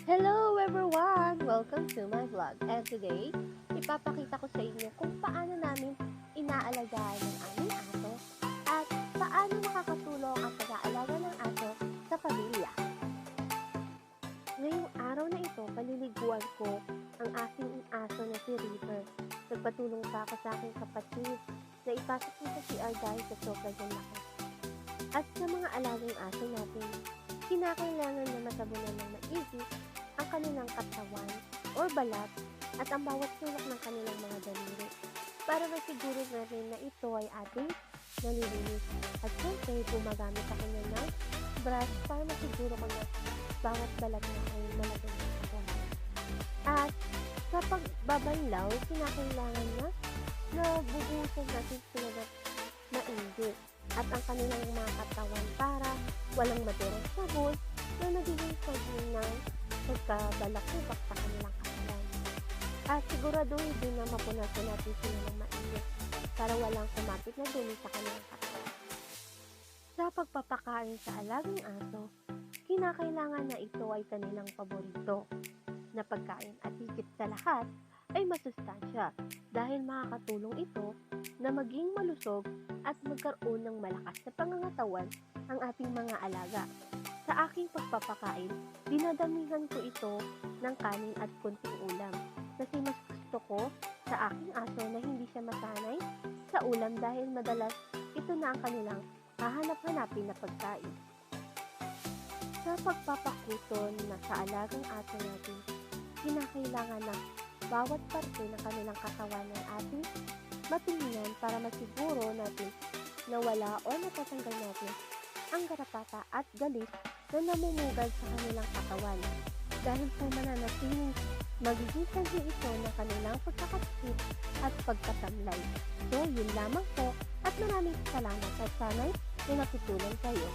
Hello everyone! Welcome to my vlog. And today, ipapakita ko sa inyo kung paano namin inaalagaan ng aming aso at paano makakatulong ang pag-aalaga ng aso sa pamilya. Ngayong araw na ito, paliliguan ko ang aking aso na si River. Nagpatulong pa ako sa aking kapatid na ipasok mo sa CR dahil sa sobrang laki. At sa mga alagang aso natin, kinakailangan na masabunan ng maigi ang kanilang katawan or balat at ang bawat sulok ng kanilang mga daliri para masiguro natin na ito ay ating nalilinis. At syempre, gumagamit ako ng brush para masiguro ko na bawat balat na ay malagay. At sa pagbabanlaw, kinakailangan na nabubuhusan natin sila na maigi at ang kanilang mga katawan para walang matirang sabon na nagiging sabon ng pagkabalakubak sa kanilang katawan. At siguraduhin din na mapunasan natin sila ng mainit para walang kumapit na dumi sa kanilang katawan. Sa pagpapakain sa alagang aso, kinakailangan na ito ay kanilang paborito na pagkain at higit sa lahat ay masustansya dahil makakatulong ito na maging malusog at magkaroon ng malakas na pangangatawan ang ating mga alaga. Sa aking pagpapakain, dinadamihan ko ito ng kanin at kunting ulam kasi mas gusto ko sa aking aso na hindi siya masanay sa ulam dahil madalas ito na ang kanilang hahanap-hanapin na pagkain. Sa pagpapakuton na sa alagang aso natin, kinakailangan na bawat parte ng kanilang katawan ng ating matingnan para masiguro natin na wala o natatanggal natin ang garapata at galis na namumugal sa kanilang katawan dahil po mananatiling magiging sanhi ito ng kanilang pagkakatikip at pagkatamlay. So, yun lamang po at maraming salamat at sana'y may natutulong kayo.